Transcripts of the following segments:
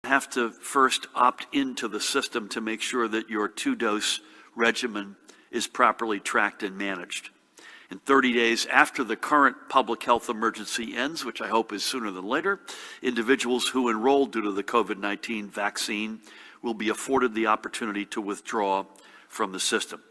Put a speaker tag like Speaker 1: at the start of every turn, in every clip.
Speaker 1: have to first opt into the system to make sure that your 2-dose regimen is properly tracked and managed. In 30 days after the current public health emergency ends, which I hope is sooner than later, individuals who enrolled due to the COVID-19 vaccine will be afforded the opportunity to withdraw from the system.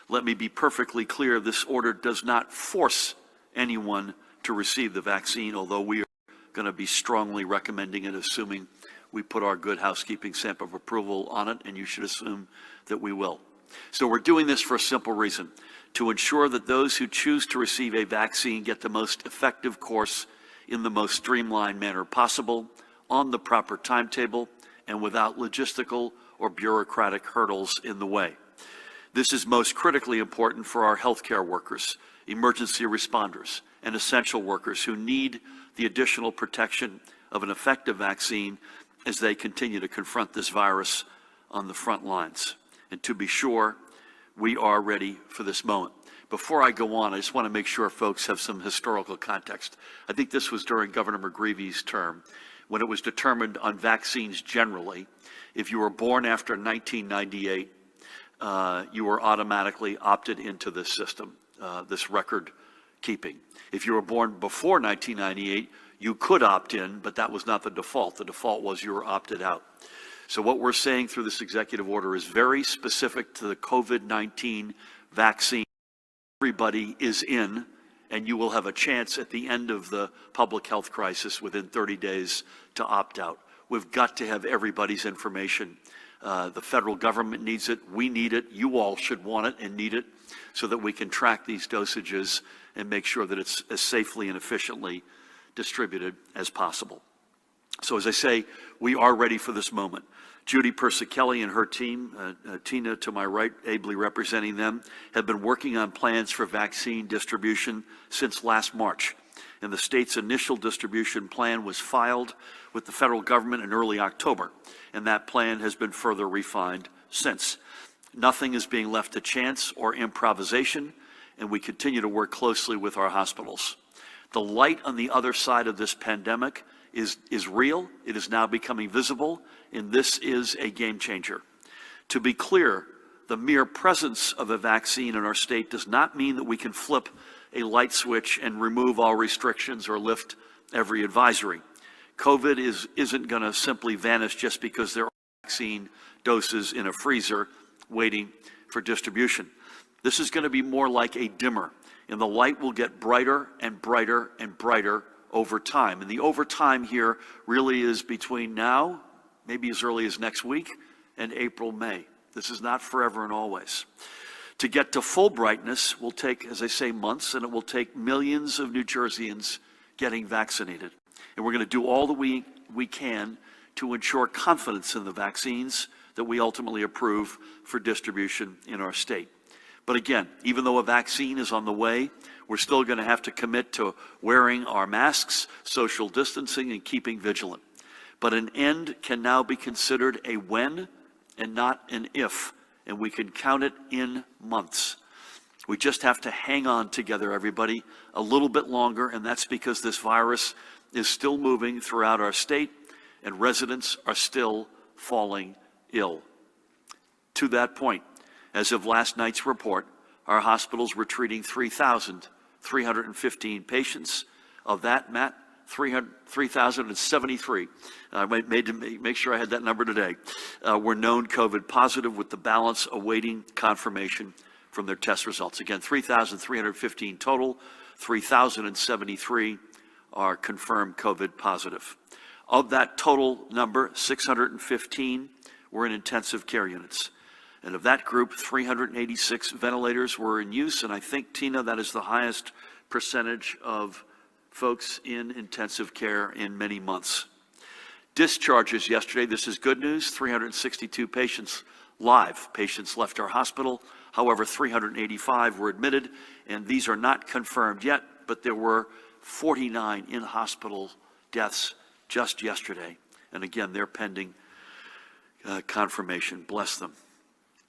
Speaker 1: Let me be perfectly clear, this order does not force anyone to receive the vaccine, although we are going to be strongly recommending it, assuming we put our good housekeeping stamp of approval on it, and you should assume that we will. So we're doing this for a simple reason, to ensure that those who choose to receive a vaccine get the most effective course in the most streamlined manner possible, on the proper timetable, and without logistical or bureaucratic hurdles in the way. This is most critically important for our healthcare workers, emergency responders, and essential workers who need the additional protection of an effective vaccine as they continue to confront this virus on the front lines. And to be sure, we are ready for this moment. Before I go on, I just want to make sure folks have some historical context. I think this was during Governor McGreevy's term, when it was determined on vaccines generally, if you were born after 1998, you were automatically opted into this system, this record keeping. If you were born before 1998, you could opt in, but that was not the default. The default was you were opted out. So what we're saying through this executive order is very specific to the COVID-19 vaccine. Everybody is in, and you will have a chance at the end of the public health crisis within 30 days to opt out. We've got to have everybody's information. The federal government needs it, we need it, you all should want it and need it, so that we can track these dosages and make sure that it's as safely and efficiently distributed as possible. So as I say, we are ready for this moment. Judy Persicelli and her team, Tina to my right, ably representing them, have been working on plans for vaccine distribution since last March. And the state's initial distribution plan was filed with the federal government in early October. And that plan has been further refined since. Nothing is being left to chance or improvisation, and we continue to work closely with our hospitals. The light on the other side of this pandemic is real. It is now becoming visible, and this is a game changer. To be clear, the mere presence of a vaccine in our state does not mean that we can flip a light switch and remove all restrictions or lift every advisory. COVID isn't going to simply vanish just because there are vaccine doses in a freezer waiting for distribution. This is going to be more like a dimmer, and the light will get brighter and brighter and brighter over time. And the over time here really is between now, maybe as early as next week, and April, May. This is not forever and always. To get to full brightness will take, as I say, months, and it will take millions of New Jerseyans getting vaccinated. And we're going to do all that we can to ensure confidence in the vaccines that we ultimately approve for distribution in our state. But again, even though a vaccine is on the way, we're still going to have to commit to wearing our masks, social distancing, and keeping vigilant. But an end can now be considered a when and not an if, and we can count it in months. We just have to hang on together, everybody, a little bit longer, and that's because this virus is still moving throughout our state, and residents are still falling ill. To that point, as of last night's report, our hospitals were treating 3,315 patients. Of that, Matt, 3,073, I made to make sure I had that number today, were known COVID positive, with the balance awaiting confirmation from their test results. Again, 3,315 total, 3,073 are confirmed COVID positive. Of that total number, 615 were in intensive care units. And of that group, 386 ventilators were in use, and I think, Tina, that is the highest percentage of folks in intensive care in many months. Discharges yesterday, this is good news, 362 patients live. Patients left our hospital. However, 385 were admitted, and these are not confirmed yet, but there were 49 in-hospital deaths just yesterday. And again, they're pending confirmation. Bless them.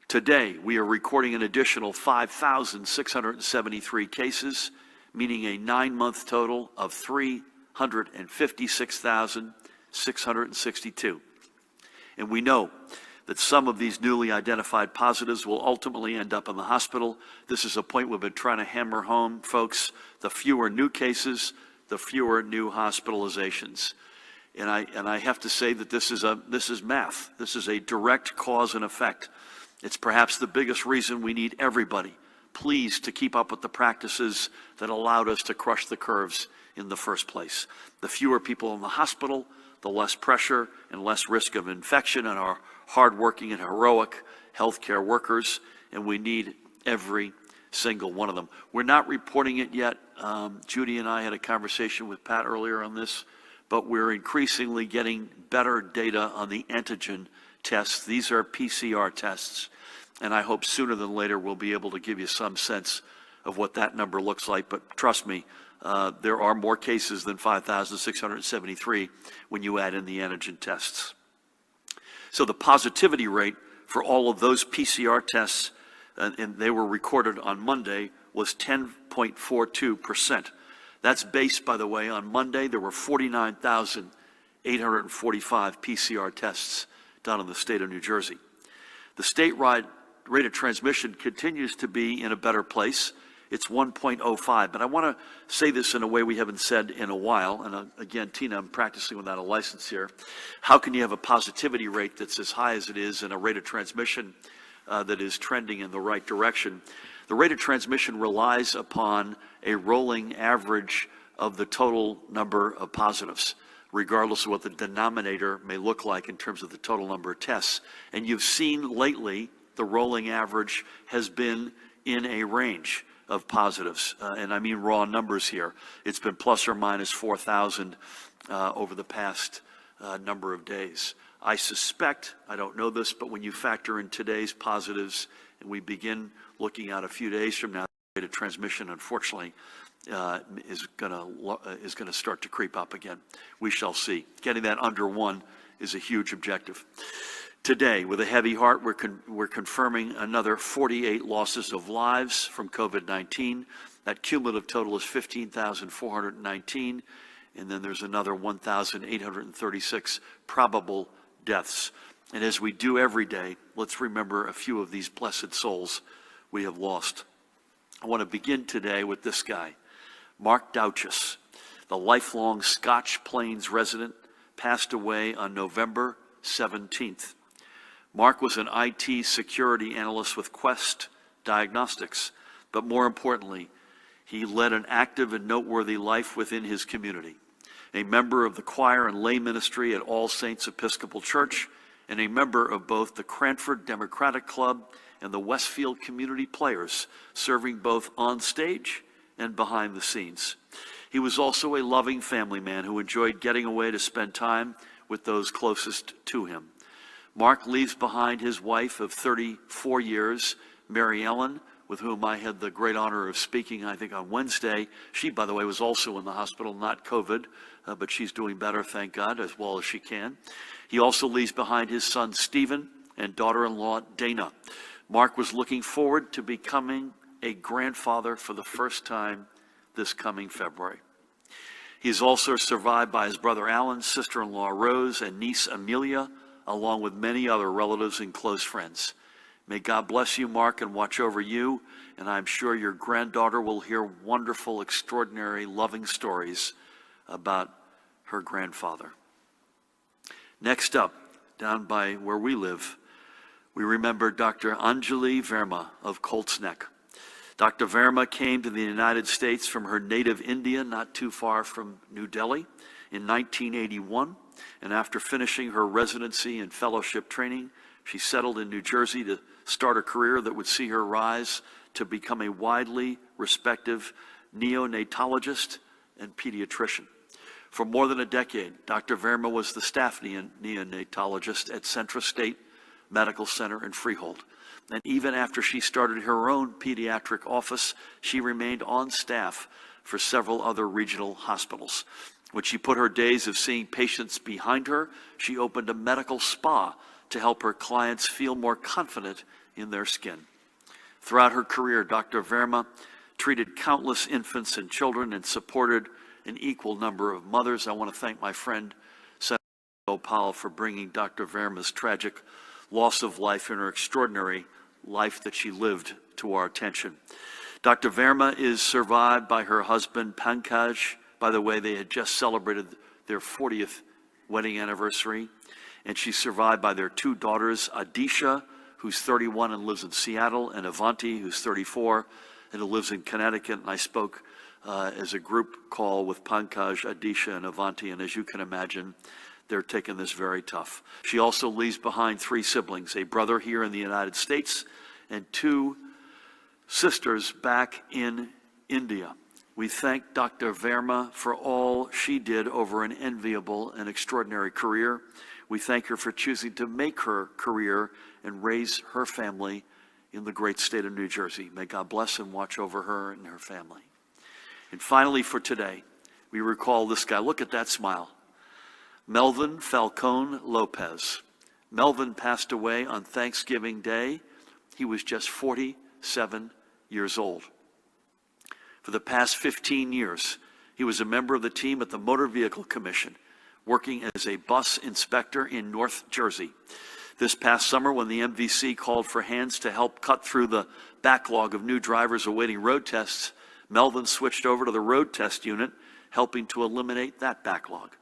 Speaker 1: Today, we are recording an additional 5,673 cases, meaning a 9-month total of 356,662. And we know that some of these newly identified positives will ultimately end up in the hospital. This is a point we've been trying to hammer home, folks. The fewer new cases, the fewer new hospitalizations. And I have to say that this is math. This is a direct cause and effect. It's perhaps the biggest reason we need everybody, please, to keep up with the practices that allowed us to crush the curves in the first place. The fewer people in the hospital, the less pressure and less risk of infection on our hardworking and heroic healthcare workers, and we need every single one of them. We're not reporting it yet. Judy and I had a conversation with Pat earlier on this, but we're increasingly getting better data on the antigen tests. These are PCR tests, and I hope sooner than later we'll be able to give you some sense of what that number looks like. But trust me, there are more cases than 5,673 when you add in the antigen tests. So the positivity rate for all of those PCR tests, and they were recorded on Monday, was 10.42%. That's based, by the way, on Monday there were 49,845 PCR tests done in the state of New Jersey. The statewide rate of transmission continues to be in a better place. It's 1.05, but I want to say this in a way we haven't said in a while, and again, Tina, I'm practicing without a license here. How can you have a positivity rate that's as high as it is and a rate of transmission that is trending in the right direction? The rate of transmission relies upon a rolling average of the total number of positives, regardless of what the denominator may look like in terms of the total number of tests. And you've seen lately the rolling average has been in a range of positives, and I mean raw numbers here. It's been plus or minus 4,000 over the past number of days. I suspect, I don't know this, but when you factor in today's positives and we begin looking out a few days from now, the rate of transmission, unfortunately, is going to start to creep up again. We shall see. Getting that under 1 is a huge objective. Today, with a heavy heart, we're confirming another 48 losses of lives from COVID-19. That cumulative total is 15,419, and then there's another 1,836 probable deaths. And as we do every day, let's remember a few of these blessed souls we have lost. I want to begin today with this guy, Mark Douches, the lifelong Scotch Plains resident, passed away on November 17th. Mark was an IT security analyst with Quest Diagnostics, but more importantly, he led an active and noteworthy life within his community. A member of the choir and lay ministry at All Saints Episcopal Church, and a member of both the Cranford Democratic Club and the Westfield Community Players, serving both on stage and behind the scenes. He was also a loving family man who enjoyed getting away to spend time with those closest to him. Mark leaves behind his wife of 34 years, Mary Ellen, with whom I had the great honor of speaking, I think, on Wednesday. She, by the way, was also in the hospital, not COVID, but she's doing better, thank God, as well as she can. He also leaves behind his son, Stephen, and daughter-in-law, Dana. Mark was looking forward to becoming a grandfather for the first time this coming February. He is also survived by his brother Alan, sister-in-law Rose, and niece Amelia, along with many other relatives and close friends. May God bless you, Mark, and watch over you, and I'm sure your granddaughter will hear wonderful, extraordinary, loving stories about her grandfather. Next up, down by where we live, we remember Dr. Anjali Verma of Colts Neck. Dr. Verma came to the United States from her native India, not too far from New Delhi, in 1981. And after finishing her residency and fellowship training, she settled in New Jersey to start a career that would see her rise to become a widely respected neonatologist and pediatrician. For more than a decade, Dr. Verma was the staff neonatologist at Centra State Medical Center in Freehold. And even after she started her own pediatric office, she remained on staff for several other regional hospitals. When she put her days of seeing patients behind her, she opened a medical spa to help her clients feel more confident in their skin. Throughout her career, Dr. Verma treated countless infants and children and supported an equal number of mothers. I want to thank my friend Powell for bringing Dr. Verma's tragic loss of life and her extraordinary life that she lived to our attention. Dr. Verma is survived by her husband, Pankaj. By the way, they had just celebrated their 40th wedding anniversary. And she's survived by their two daughters, Adisha, who's 31 and lives in Seattle, and Avanti, who's 34 and who lives in Connecticut. And I spoke as a group call with Pankaj, Adisha, and Avanti, and as you can imagine, they're taking this very tough. She also leaves behind three siblings, a brother here in the United States and two sisters back in India. We thank Dr. Verma for all she did over an enviable and extraordinary career. We thank her for choosing to make her career and raise her family in the great state of New Jersey. May God bless and watch over her and her family. And finally for today, we recall this guy. Look at that smile. Melvin Falcone Lopez. Melvin passed away on Thanksgiving Day. He was just 47 years old. For the past 15 years, he was a member of the team at the Motor Vehicle Commission, working as a bus inspector in North Jersey. This past summer, when the MVC called for hands to help cut through the backlog of new drivers awaiting road tests, Melvin switched over to the road test unit, helping to eliminate that backlog.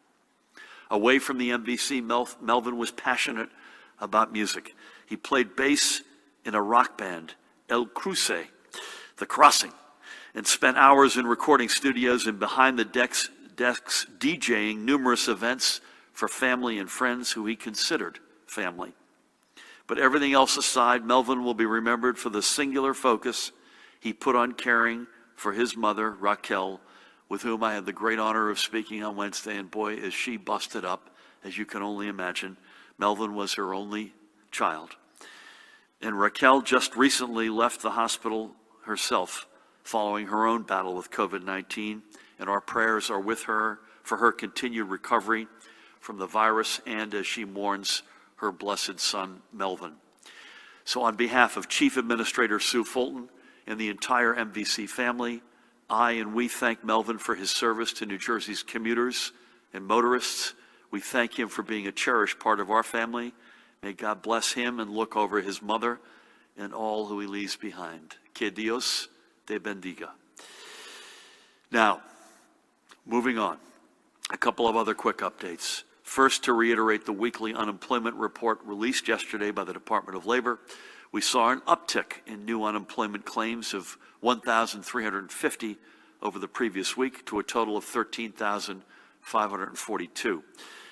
Speaker 1: Away from the MVC, Melvin was passionate about music. He played bass in a rock band, El Cruce, The Crossing, and spent hours in recording studios and behind the desks DJing numerous events for family and friends who he considered family. But everything else aside, Melvin will be remembered for the singular focus he put on caring for his mother, Raquel, with whom I had the great honor of speaking on Wednesday, and boy, is she busted up, as you can only imagine. Melvin was her only child. And Raquel just recently left the hospital herself following her own battle with COVID-19, and our prayers are with her for her continued recovery from the virus and as she mourns her blessed son, Melvin. So on behalf of Chief Administrator Sue Fulton and the entire MVC family, we thank Melvin for his service to New Jersey's commuters and motorists. We thank him for being a cherished part of our family. May God bless him and look over his mother and all who he leaves behind. Que Dios te bendiga. Now, moving on, a couple of other quick updates. First, to reiterate the weekly unemployment report released yesterday by the Department of Labor, we saw an uptick in new unemployment claims of 1,350 over the previous week to a total of 13,542.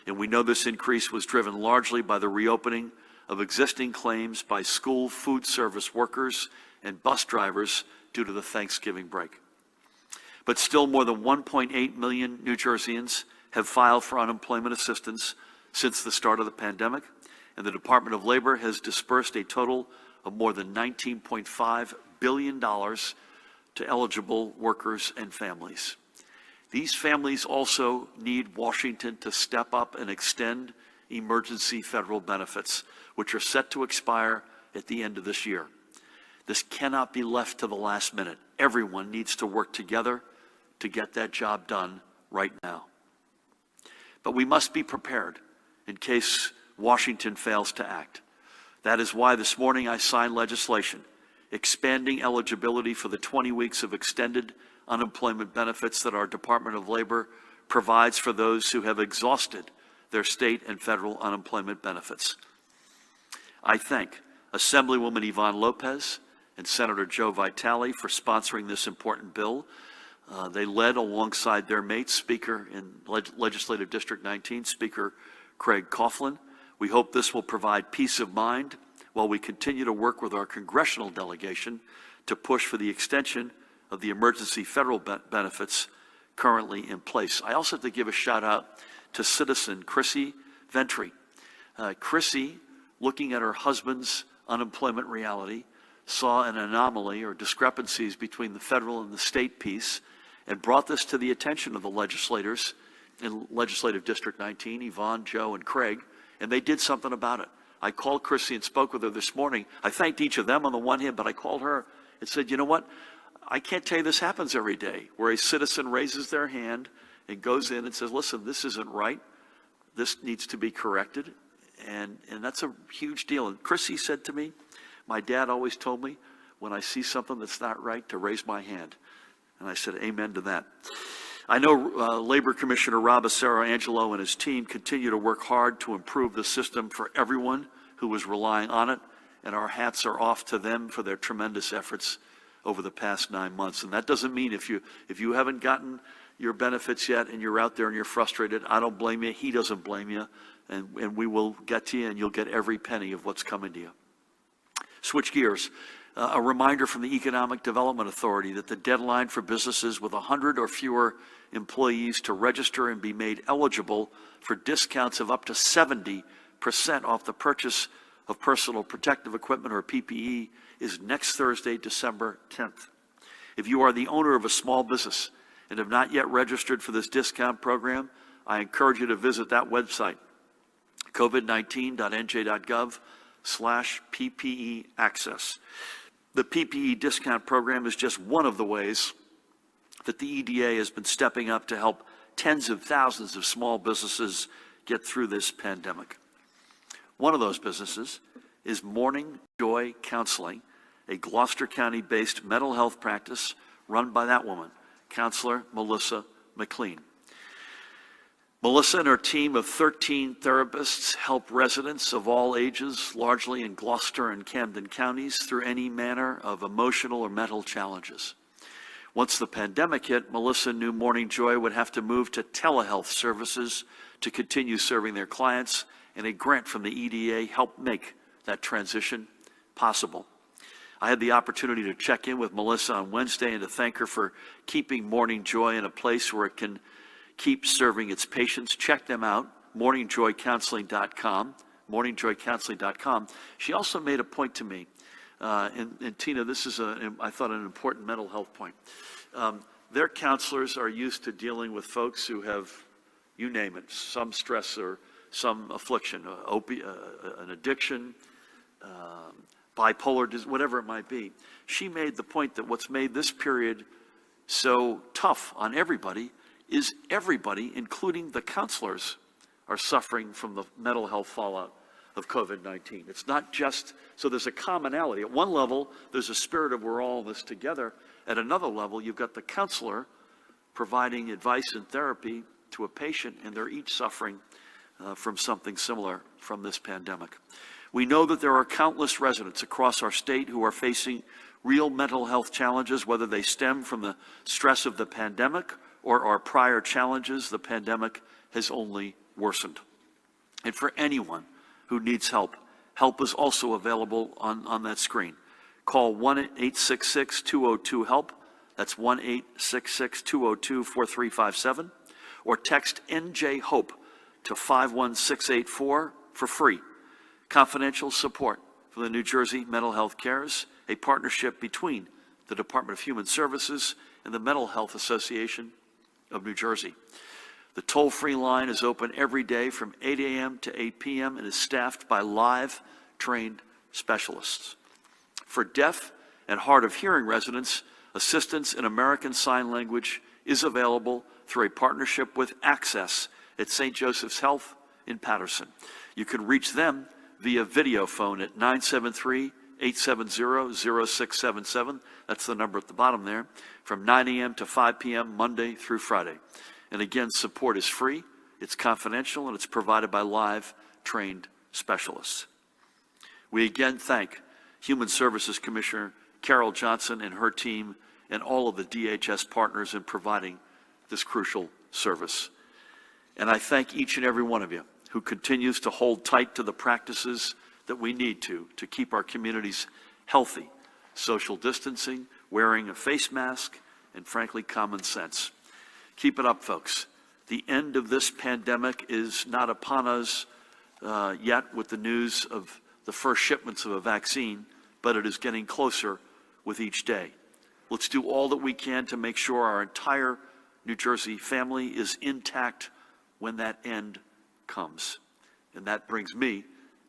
Speaker 1: And we know this increase was driven largely by the reopening of existing claims by school food service workers and bus drivers due to the Thanksgiving break. But still, more than 1.8 million New Jerseyans have filed for unemployment assistance since the start of the pandemic, and the Department of Labor has dispersed a total of more than $19.5 billion to eligible workers and families. These families also need Washington to step up and extend emergency federal benefits, which are set to expire at the end of this year. This cannot be left to the last minute. Everyone needs to work together to get that job done right now. But we must be prepared in case Washington fails to act. That is why this morning I signed legislation expanding eligibility for the 20 weeks of extended unemployment benefits that our Department of Labor provides for those who have exhausted their state and federal unemployment benefits. I thank Assemblywoman Yvonne Lopez and Senator Joe Vitale for sponsoring this important bill. They led alongside their mate, Speaker in Legislative District 19, Speaker Craig Coughlin. We hope this will provide peace of mind while we continue to work with our congressional delegation to push for the extension of the emergency federal benefits currently in place. I also have to give a shout out to citizen Chrissy Ventry. Chrissy, looking at her husband's unemployment reality, saw an anomaly or discrepancies between the federal and the state piece and brought this to the attention of the legislators in Legislative District 19, Yvonne, Joe, and Craig, and they did something about it. I called Chrissy and spoke with her this morning. I thanked each of them on the one hand, but I called her and said, you know what? I can't tell you this happens every day, where a citizen raises their hand and goes in and says, listen, this isn't right. this needs to be corrected, and that's a huge deal. And Chrissy said to me, my dad always told me, when I see something that's not right, to raise my hand. And I said, amen to that. I know Labor Commissioner Rob Angelo and his team continue to work hard to improve the system for everyone who is relying on it, and our hats are off to them for their tremendous efforts over the past 9 months. And that doesn't mean if you haven't gotten your benefits yet and you're out there and you're frustrated, I don't blame you, he doesn't blame you, and we will get to you and you'll get every penny of what's coming to you. Switch gears. A reminder from the Economic Development Authority that the deadline for businesses with 100 or fewer employees to register and be made eligible for discounts of up to 70% off the purchase of personal protective equipment or PPE is next Thursday, December 10th. If you are the owner of a small business and have not yet registered for this discount program, I encourage you to visit that website, covid19.nj.gov/PPE access. The PPE discount program is just one of the ways that the EDA has been stepping up to help tens of thousands of small businesses get through this pandemic. One of those businesses is Morning Joy Counseling, a Gloucester County-based mental health practice run by that woman, Counselor Melissa McLean. Melissa and her team of 13 therapists help residents of all ages, largely in Gloucester and Camden counties, through any manner of emotional or mental challenges. Once the pandemic hit, Melissa knew Morning Joy would have to move to telehealth services to continue serving their clients, and a grant from the EDA helped make that transition possible. I had the opportunity to check in with Melissa on Wednesday and to thank her for keeping Morning Joy in a place where it can keep serving its patients. Check them out, morningjoycounseling.com, morningjoycounseling.com. She also made a point to me, and Tina, this is, I thought, an important mental health point. Their counselors are used to dealing with folks who have, you name it, some stress or some affliction, an addiction, bipolar disease, whatever it might be. She made the point that what's made this period so tough on everybody is everybody, including the counselors, are suffering from the mental health fallout of COVID-19. It's not just, so there's a commonality. At one level, there's a spirit of we're all in this together. At another level, you've got the counselor providing advice and therapy to a patient, and they're each suffering from something similar from this pandemic. We know that there are countless residents across our state who are facing real mental health challenges, whether they stem from the stress of the pandemic or our prior challenges the pandemic has only worsened. And for anyone who needs help, help is also available on that screen. Call 1-866-202-HELP. That's 1-866-202-4357. Or text NJ HOPE to 51684 for free. Confidential support for the New Jersey Mental Health Cares, a partnership between the Department of Human Services and the Mental Health Association of New Jersey. The toll-free line is open every day from 8 a.m. to 8 p.m. and is staffed by live, trained specialists. For deaf and hard of hearing residents, assistance in American Sign Language is available through a partnership with Access at St. Joseph's Health in Patterson. You can reach them via video phone at 973-870-0677. That's the number at the bottom there, from 9 a.m. to 5 p.m. Monday through Friday. And again, support is free, it's confidential, and it's provided by live, trained specialists. We again thank Human Services Commissioner Carol Johnson and her team and all of the DHS partners in providing this crucial service. And I thank each and every one of you who continues to hold tight to the practices that we need to keep our communities healthy, social distancing, wearing a face mask, and frankly, common sense. Keep it up, folks. The end of this pandemic is not upon us yet with the news of the first shipments of a vaccine, but it is getting closer with each day. Let's do all that we can to make sure our entire New Jersey family is intact when that end comes. And that brings me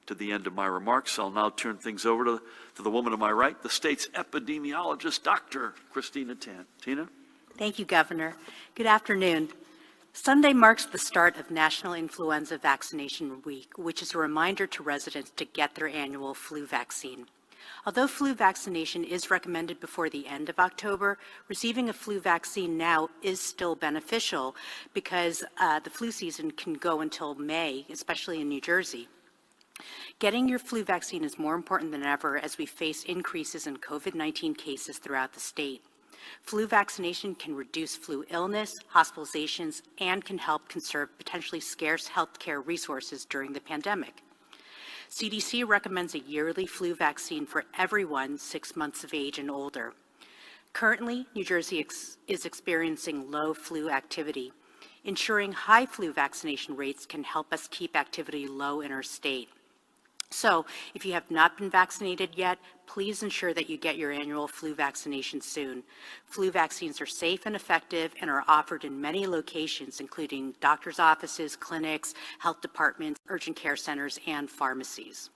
Speaker 1: to the end of my remarks. I'll now turn things over to the woman to my right, the state's epidemiologist, Dr. Christina Tan. Tina?
Speaker 2: Thank you, Governor. Good afternoon. Sunday marks the start of National Influenza Vaccination Week, which is a reminder to residents to get their annual flu vaccine. Although flu vaccination is recommended before the end of October, receiving a flu vaccine now is still beneficial because the flu season can go until May, especially in New Jersey. Getting your flu vaccine is more important than ever as we face increases in COVID-19 cases throughout the state. Flu vaccination can reduce flu illness, hospitalizations, and can help conserve potentially scarce healthcare resources during the pandemic. CDC recommends a yearly flu vaccine for everyone 6 months of age and older. Currently, New Jersey is experiencing low flu activity. Ensuring high flu vaccination rates can help us keep activity low in our state. So, if you have not been vaccinated yet, please ensure that you get your annual flu vaccination soon. Flu vaccines are safe and effective and are offered in many locations, including doctor's offices, clinics, health departments, urgent care centers, and pharmacies.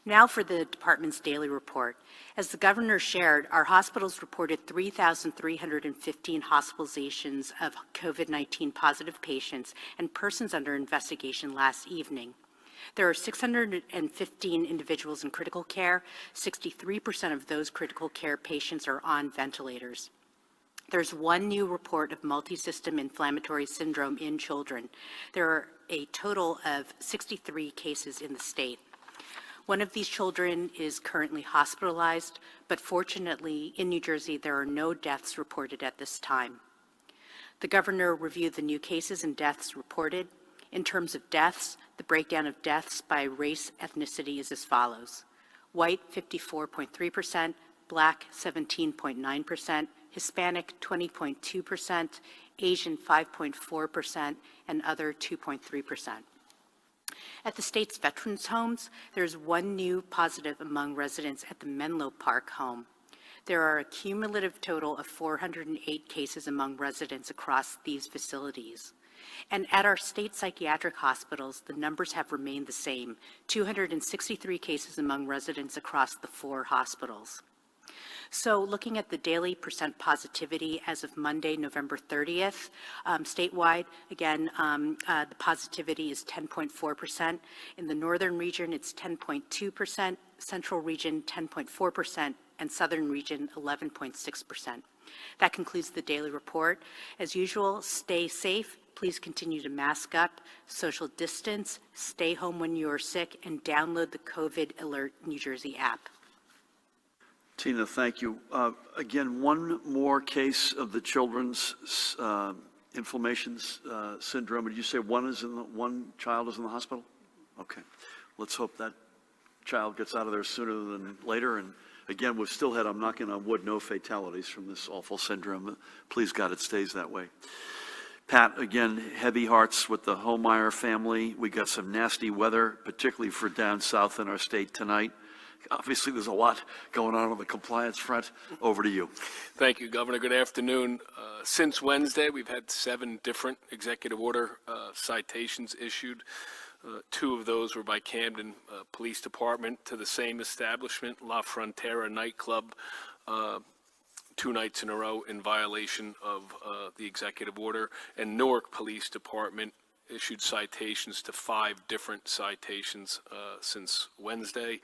Speaker 2: Now for the department's daily report. As the governor shared, our hospitals reported 3,315 hospitalizations of COVID-19 positive patients and persons under investigation last evening. There are 615 individuals in critical care. 63% of those critical care patients are on ventilators. There's one new report of multisystem inflammatory syndrome in children. There are a total of 63 cases in the state. One of these children is currently hospitalized, but fortunately in New Jersey there are no deaths reported at this time. The governor reviewed the new cases and deaths reported. In terms of deaths, the breakdown of deaths by race ethnicity is as follows: white 54.3%, black 17.9%, Hispanic 20.2%, Asian 5.4%, and other 2.3%. At the state's veterans' homes, there's one new positive among residents at the Menlo Park home. There are a cumulative total of 408 cases among residents across these facilities. And at our state psychiatric hospitals, the numbers have remained the same, 263 cases among residents across the 4 hospitals. So looking at the daily percent positivity as of Monday, November 30th, statewide, again, the positivity is 10.4%. In the northern region, it's 10.2%, central region 10.4%, and southern region 11.6%. That concludes the daily report. As usual, stay safe. Please continue to mask up, social distance, stay home when you are sick, and download the COVID Alert New Jersey app.
Speaker 1: Tina, thank you. Again, one more case of the children's inflammation syndrome. Did you say one child is in the hospital? Okay. Let's hope that child gets out of there sooner than later. And again, we've still had, I'm knocking on wood, no fatalities from this awful syndrome. Please God, it stays that way. Pat, again, heavy hearts with the Holmeyer family. We got some nasty weather, particularly for down south in our state tonight. Obviously, there's a lot going on the compliance front. Over to you.
Speaker 3: Thank you, Governor. Good afternoon. Since Wednesday, we've had 7 different executive order citations issued. 2 of those were by Camden Police Department to the same establishment, La Frontera nightclub, 2 nights in a row in violation of the executive order. And Newark Police Department issued citations to 5 different citations since Wednesday.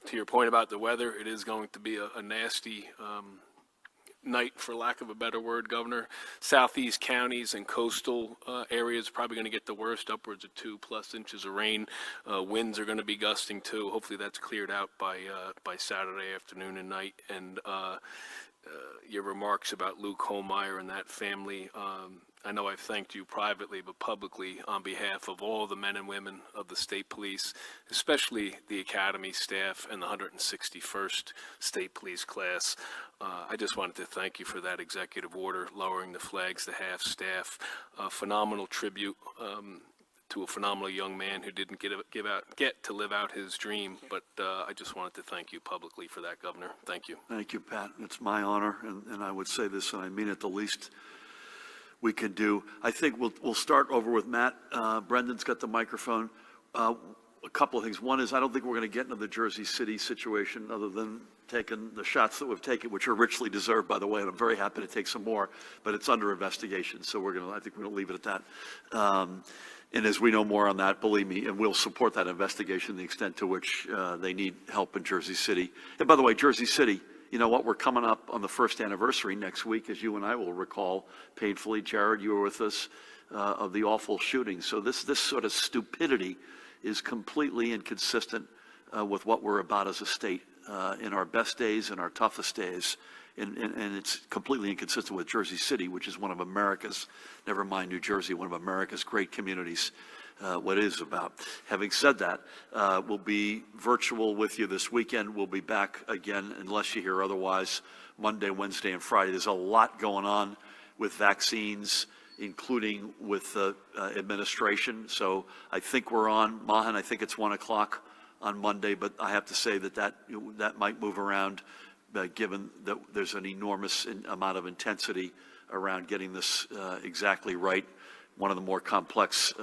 Speaker 3: To your point about the weather, it is going to be a nasty night, for lack of a better word, Governor. Southeast counties and coastal areas probably going to get the worst, upwards of 2+ inches of rain. Winds are going to be gusting too. Hopefully that's cleared out by Saturday afternoon and night. And your remarks about Luke Holmeyer and that family, I know I've thanked you privately, but publicly on behalf of all the men and women of the state police, especially the academy staff and the 161st state police class. I just wanted to thank you for that executive order, lowering the flags to half staff. Phenomenal tribute to a phenomenal young man who didn't get to live out his dream. But I just wanted to thank you publicly for that, Governor. Thank you.
Speaker 1: Thank you, Pat. It's my honor, and I would say this, and I mean it, the least we could do. I think we'll start over with Matt. Brendan's got the microphone. a couple of things. One is I don't think we're going to get into the Jersey City situation other than taking the shots that we've taken, which are richly deserved, by the way, and I'm very happy to take some more, but it's under investigation, so I think we're going to leave it at that. And as we know more on that, believe me, and we'll support that investigation the extent to which they need help in Jersey City. And by the way, Jersey City, you know what, we're coming up on the first anniversary next week, as you and I will recall painfully. Jared, you were with us, of the awful shooting. So this sort of stupidity is completely inconsistent with what we're about as a state in our best days and our toughest days. And it's completely inconsistent with Jersey City, which is one of America's, never mind New Jersey, one of America's great communities, what it is about. Having said that, we'll be virtual with you this weekend. We'll be back again, unless you hear otherwise, Monday, Wednesday, and Friday. There's a lot going on with vaccines, including with the administration. So I think we're on, Mahan, I think it's 1 o'clock on Monday, but I have to say that might move around given that there's an enormous amount of intensity around getting this exactly right. One of the more complex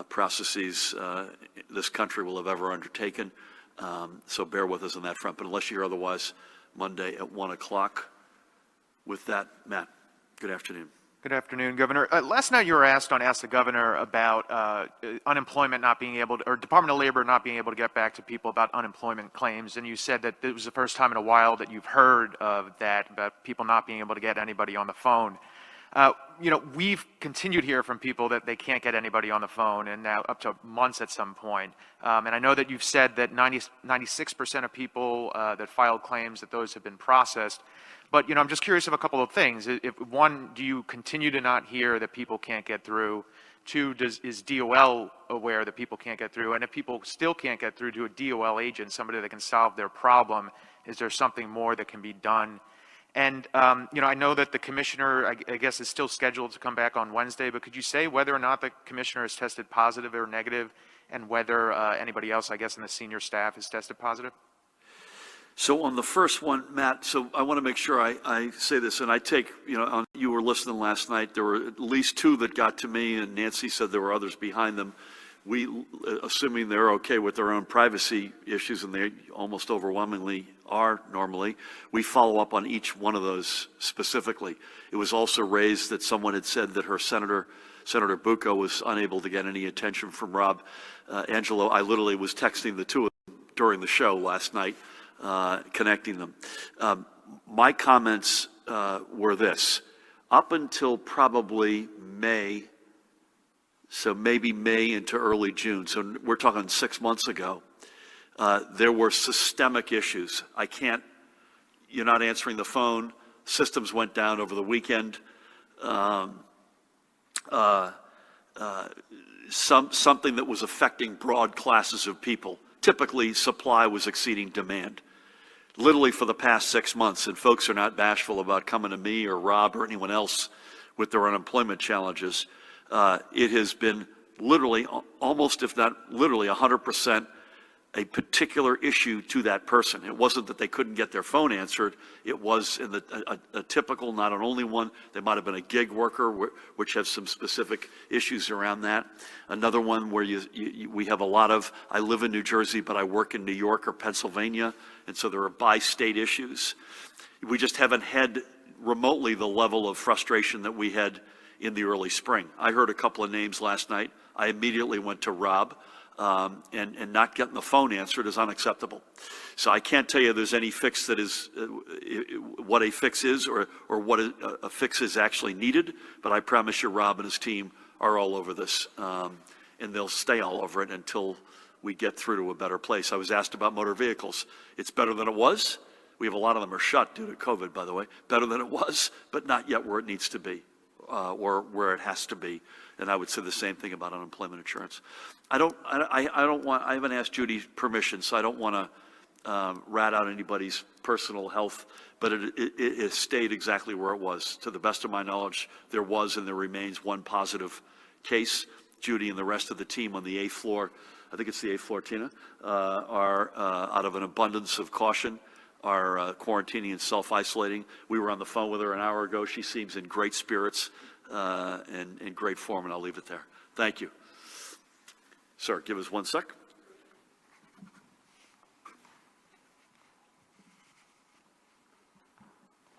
Speaker 1: processes this country will have ever undertaken. So bear with us on that front. But unless you hear otherwise, Monday at 1 o'clock. With that, Matt, good afternoon.
Speaker 4: Good afternoon, Governor. Last night you were asked the governor about unemployment not being able to, or Department of Labor not being able to get back to people about unemployment claims, and you said that it was the first time in a while that you've heard of that, about people not being able to get anybody on the phone. You know, we've continued to hear from people that they can't get anybody on the phone, and now up to months at some point. And I know that you've said that 96% of people that filed claims, that those have been processed. But, you know, I'm just curious of a couple of things. One, do you continue to not hear that people can't get through? Two, is DOL aware that people can't get through? And if people still can't get through to a DOL agent, somebody that can solve their problem, is there something more that can be done? And, you know, I know that the commissioner, I guess, is still scheduled to come back on Wednesday, but could you say whether or not the commissioner has tested positive or negative, and whether anybody else, I guess, in the senior staff has tested positive?
Speaker 1: So on the first one, Matt, so I want to make sure I say this, and I take, you know, you were listening last night, there were at least 2 that got to me, and Nancy said there were others behind them. We, assuming they're okay with their own privacy issues, and they almost overwhelmingly are normally, we follow up on each one of those specifically. It was also raised that someone had said that her Senator Bucco was unable to get any attention from Rob. Angelo, I literally was texting the 2 of them during the show last night, connecting them. My comments were this: up until probably May, so maybe May into early June, so we're talking 6 months ago, there were systemic issues. You're not answering the phone, systems went down over the weekend, something that was affecting broad classes of people. Typically, supply was exceeding demand. Literally for the past 6 months, and folks are not bashful about coming to me or Rob or anyone else with their unemployment challenges, it has been literally, almost if not literally 100%, a particular issue to that person. It wasn't that they couldn't get their phone answered. It was in a typical, not an only one. They might have been a gig worker, which has some specific issues around that. Another one where we have a lot of, I live in New Jersey, but I work in New York or Pennsylvania, and so there are bi-state issues. We just haven't had remotely the level of frustration that we had in the early spring. I heard a couple of names last night. I immediately went to Rob. And not getting the phone answered is unacceptable. So I can't tell you there's any fix that is, what a fix is or what a fix is actually needed, but I promise you Rob and his team are all over this, and they'll stay all over it until we get through to a better place. I was asked about motor vehicles. It's better than it was. We have a lot of them are shut due to COVID, by the way. Better than it was, but not yet where it needs to be, or where it has to be. And I would say the same thing about unemployment insurance. I haven't asked Judy permission, so I don't want to rat out anybody's personal health, but it has stayed exactly where it was. To the best of my knowledge, there was and there remains one positive case. Judy and the rest of the team on the 8th floor, I think it's the 8th floor, Tina, are out of an abundance of caution, are quarantining and self-isolating. We were on the phone with her an hour ago. She seems in great spirits and in great form, and I'll leave it there. Thank you. Sir, give us 1 sec.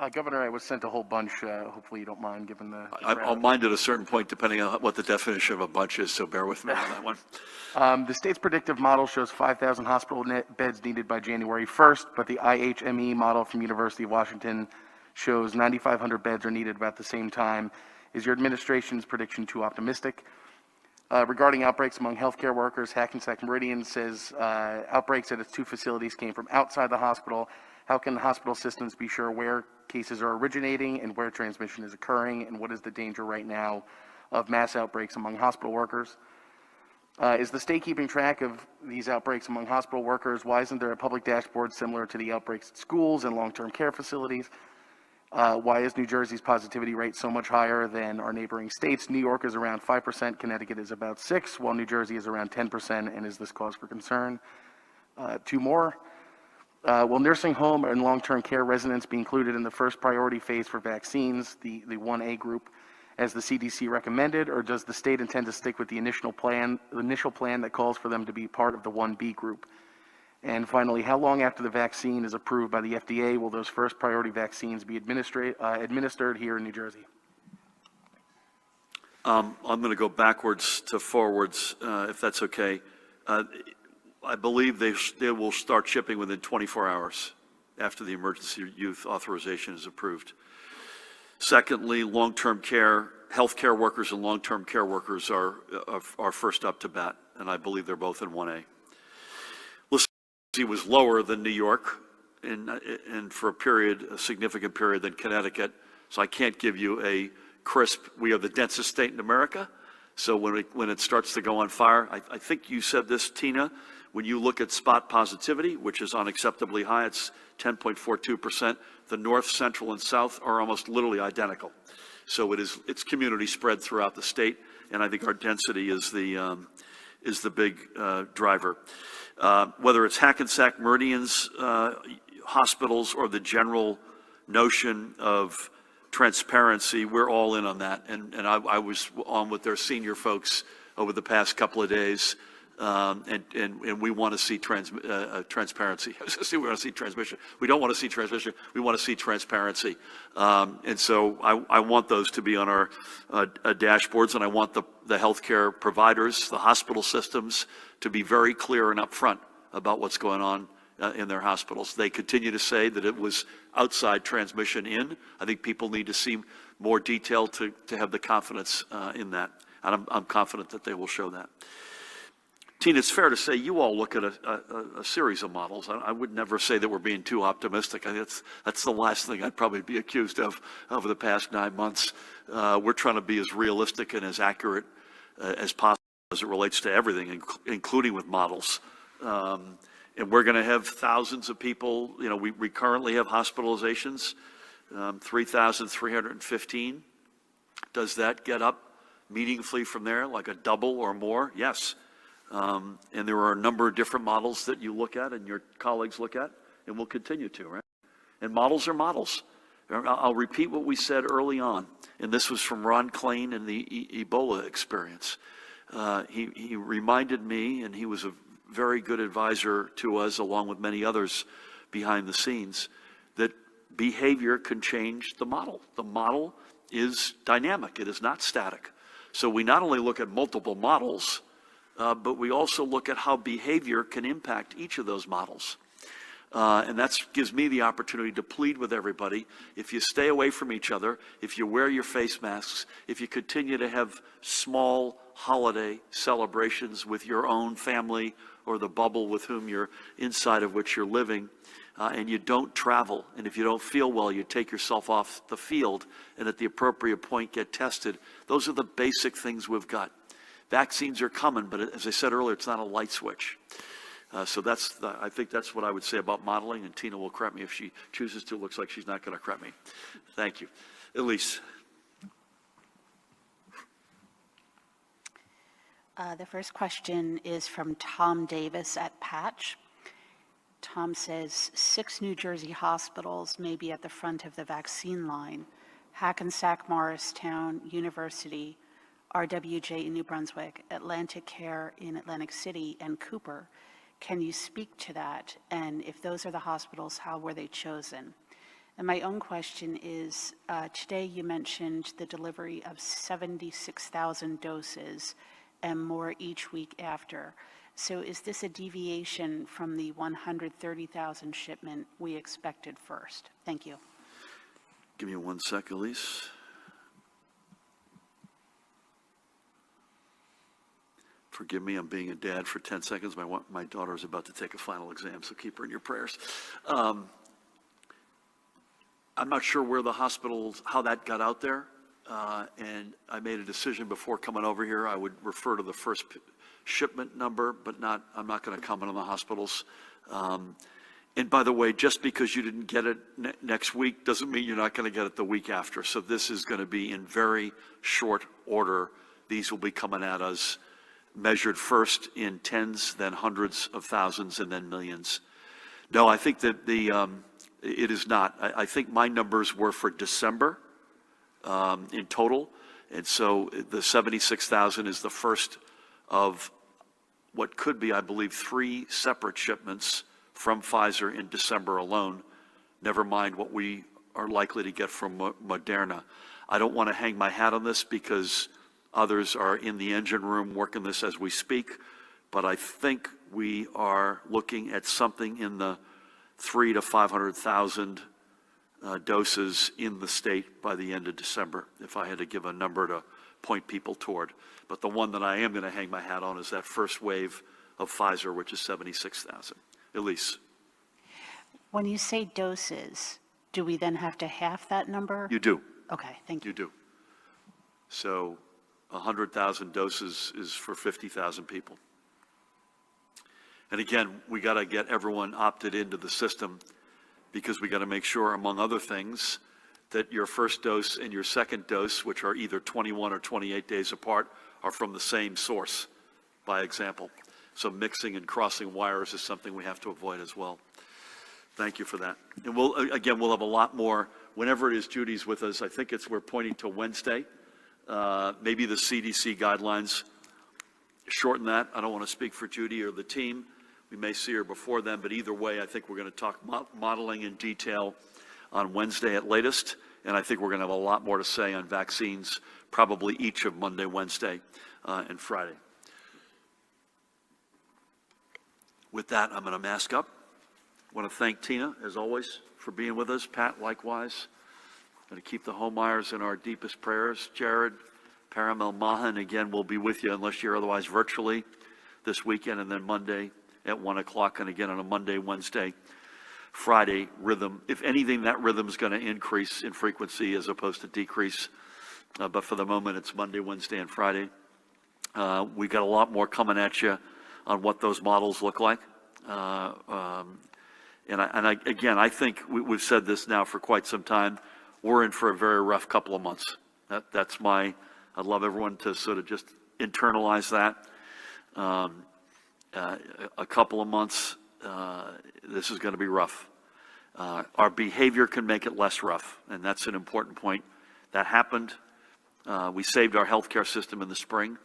Speaker 5: Governor, I was sent a whole bunch. Hopefully you don't mind, given the
Speaker 1: I'll
Speaker 5: crowd.
Speaker 1: mind at a certain point, depending on what the definition of a bunch is, so bear with me on that one.
Speaker 5: The state's predictive model shows 5,000 hospital beds needed by January 1st, but the IHME model from University of Washington shows 9,500 beds are needed about the same time. Is your administration's prediction too optimistic? Regarding outbreaks among healthcare workers, Hackensack Meridian says outbreaks at its 2 facilities came from outside the hospital. How can hospital systems be sure where cases are originating and where transmission is occurring, and what is the danger right now of mass outbreaks among hospital workers? Is the state keeping track of these outbreaks among hospital workers? Why isn't there a public dashboard similar to the outbreaks at schools and long-term care facilities? Why is New Jersey's positivity rate so much higher than our neighboring states? New York is around 5%, Connecticut is about 6%, while New Jersey is around 10%, and is this cause for concern? 2 more. Will nursing home and long-term care residents be included in the first priority phase for vaccines, the 1A group, as the CDC recommended, or does the state intend to stick with the initial plan that calls for them to be part of the 1B group? And finally, how long after the vaccine is approved by the FDA will those first priority vaccines be administered here in New Jersey?
Speaker 1: I'm going to go backwards to forwards, if that's okay. I believe they will start shipping within 24 hours after the emergency use authorization is approved. Secondly, long-term care, healthcare workers and long-term care workers are first up to bat, and I believe they're both in 1A. It was lower than New York, and for a significant period than Connecticut, so I can't give you a crisp, we are the densest state in America, so when it starts to go on fire, I think you said this, Tina, when you look at spot positivity, which is unacceptably high, it's 10.42%. The north, central, and south are almost literally identical. So it's community spread throughout the state, and I think our density is the big driver. Whether it's Hackensack Meridian's hospitals or the general notion of transparency, we're all in on that. And I was on with their senior folks over the past couple of days. And we want to see transparency. We want to see transmission. We don't want to see transmission. We want to see transparency. And so I want those to be on our dashboards, and I want the healthcare providers, the hospital systems, to be very clear and upfront about what's going on in their hospitals. They continue to say that it was outside transmission in. I think people need to see more detail to have the confidence in that. And I'm confident that they will show that. Tina, it's fair to say you all look at a series of models. I would never say that we're being too optimistic. I think that's the last thing I'd probably be accused of over the past 9 months. We're trying to be as realistic and as accurate as possible as it relates to everything, including with models. And we're going to have thousands of people. You know, we currently have hospitalizations, 3,315. Does that get up meaningfully from there, like a double or more? Yes. And there are a number of different models that you look at and your colleagues look at, and we'll continue to, right? And models are models. I'll repeat what we said early on, and this was from Ron Klain in the Ebola experience. He reminded me, and he was a very good advisor to us, along with many others behind the scenes, that behavior can change the model. The model is dynamic. It is not static. So we not only look at multiple models, but we also look at how behavior can impact each of those models. And that gives me the opportunity to plead with everybody. If you stay away from each other, if you wear your face masks, if you continue to have small holiday celebrations with your own family or the bubble with whom you're inside of which you're living, and you don't travel, and if you don't feel well, you take yourself off the field and at the appropriate point get tested. Those are the basic things we've got. Vaccines are coming, but as I said earlier, it's not a light switch. So I think that's what I would say about modeling, and Tina will correct me if she chooses to. Looks like she's not going to correct me. Thank you. Elise.
Speaker 6: The first question is from Tom Davis at Patch. Tom says, 6 New Jersey hospitals may be at the front of the vaccine line: Hackensack, Morristown, University, RWJ in New Brunswick, Atlantic Care in Atlantic City, and Cooper. Can you speak to that? And if those are the hospitals, how were they chosen? And my own question is, today you mentioned the delivery of 76,000 doses and more each week after. So is this a deviation from the 130,000 shipment we expected first? Thank you.
Speaker 1: Give me 1 sec, Elise. Forgive me, I'm being a dad for 10 seconds. My daughter is about to take a final exam, so keep her in your prayers. I'm not sure where the hospitals, how that got out there. And I made a decision before coming over here. I would refer to the first shipment number, but I'm not going to comment on the hospitals. And by the way, just because you didn't get it next week doesn't mean you're not going to get it the week after. So this is going to be in very short order. These will be coming at us measured first in tens, then hundreds of thousands, and then millions. No, I think that it is not. I think my numbers were for December in total. And so the 76,000 is the first of what could be, I believe, 3 separate shipments from Pfizer in December alone, never mind what we are likely to get from Moderna. I don't want to hang my hat on this because others are in the engine room working this as we speak, but I think we are looking at something in the 300,000 to 500,000 doses in the state by the end of December, if I had to give a number to point people toward. But the one that I am going to hang my hat on is that first wave of Pfizer, which is 76,000. Elise.
Speaker 6: When you say doses, do we then have to half that number?
Speaker 1: You do.
Speaker 6: Okay, thank you.
Speaker 1: You do. So 100,000 doses is for 50,000 people. And again, we got to get everyone opted into the system because we got to make sure, among other things, that your first dose and your second dose, which are either 21 or 28 days apart, are from the same source, by example. So mixing and crossing wires is something we have to avoid as well. Thank you for that. And we'll have a lot more, whenever it is Judy's with us. I think we're pointing to Wednesday. Maybe the CDC guidelines shorten that. I don't want to speak for Judy or the team. We may see her before then, but either way, I think we're going to talk modeling in detail on Wednesday at latest, and I think we're going to have a lot more to say on vaccines, probably each of Monday, Wednesday, and Friday. With that, I'm going to mask up. I want to thank Tina, as always, for being with us. Pat, likewise. Going to keep the Homeyers in our deepest prayers. Jared, Paramel Mahan, again, will be with you unless you're otherwise virtually this weekend, and then Monday at 1 o'clock, and again on a Monday, Wednesday, Friday rhythm. If anything, that rhythm is going to increase in frequency as opposed to decrease. But for the moment, it's Monday, Wednesday, and Friday. We've got a lot more coming at you on what those models look like. Again, I think we've said this now for quite some time. We're in for a very rough couple of months. I'd love everyone to sort of just internalize that. A couple of months, this is going to be rough. Our behavior can make it less rough, and that's an important point. That happened. We saved our healthcare system in the spring.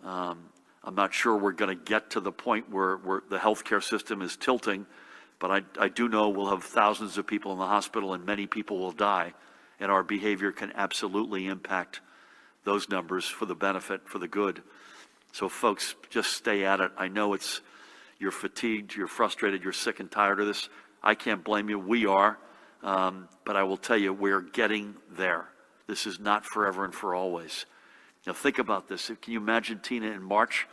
Speaker 1: I'm not sure we're going to get to the point where the healthcare system is tilting, but I do know we'll have thousands of people in the hospital and many people will die, and our behavior can absolutely impact those numbers for the benefit, for the good. So folks, just stay at it. I know you're fatigued, you're frustrated, you're sick and tired of this. I can't blame you, we are, but I will tell you, we're getting there. This is not forever and for always. Now think about this. Can you imagine, Tina, in March,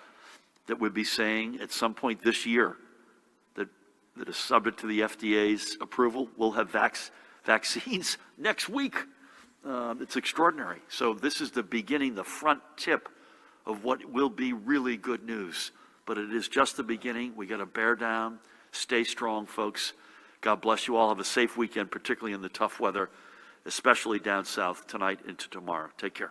Speaker 1: that we'd be saying at some point this year that is subject to the FDA's approval, we'll have vaccines next week. It's extraordinary. So this is the beginning, the front tip of what will be really good news. But it is just the beginning. We got to bear down, stay strong, folks. God bless you all. Have a safe weekend, particularly in the tough weather, especially down south tonight into tomorrow. Take care.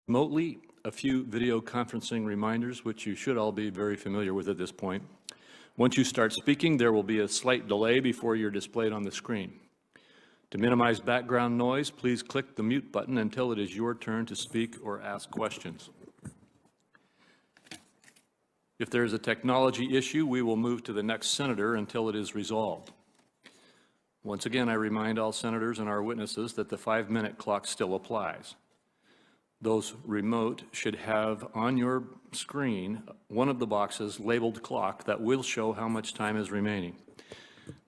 Speaker 7: remotely. A few video conferencing reminders, which you should all be very familiar with at this point. Once you start speaking, there will be a slight delay before you're displayed on the screen. To minimize background noise, please click the mute button until it is your turn to speak or ask questions. If there is a technology issue, we will move to the next senator until it is resolved. Once again, I remind all senators and our witnesses that the 5-minute clock still applies. Those remote should have on your screen one of the boxes labeled clock that will show how much time is remaining.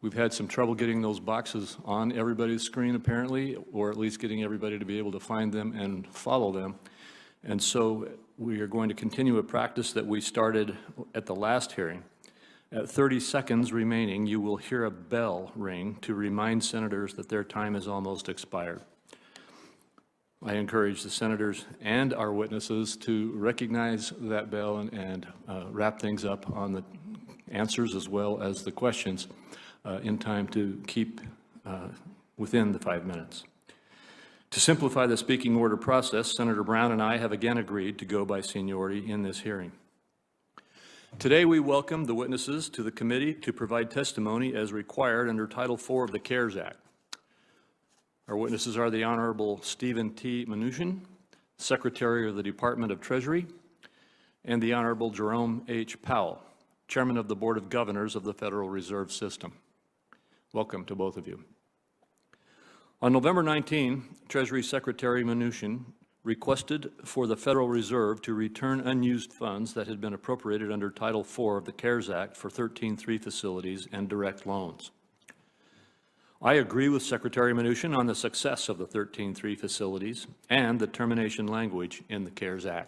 Speaker 7: We've had some trouble getting those boxes on everybody's screen apparently, or at least getting everybody to be able to find them and follow them. And so we are going to continue a practice that we started at the last hearing. At 30 seconds remaining, you will hear a bell ring to remind senators that their time is almost expired. I encourage the senators and our witnesses to recognize that bell and wrap things up on the answers as well as the questions in time to keep within the 5 minutes. To simplify the speaking order process, Senator Brown and I have again agreed to go by seniority in this hearing. Today we welcome the witnesses to the committee to provide testimony as required under Title IV of the CARES Act. Our witnesses are the Honorable Stephen T. Mnuchin, Secretary of the Department of Treasury, and the Honorable Jerome H. Powell, Chairman of the Board of Governors of the Federal Reserve System. Welcome to both of you. On November 19, Treasury Secretary Mnuchin requested for the Federal Reserve to return unused funds that had been appropriated under Title IV of the CARES Act for 13-3 facilities and direct loans. I agree with Secretary Mnuchin on the success of the 13-3 facilities and the termination language in the CARES Act.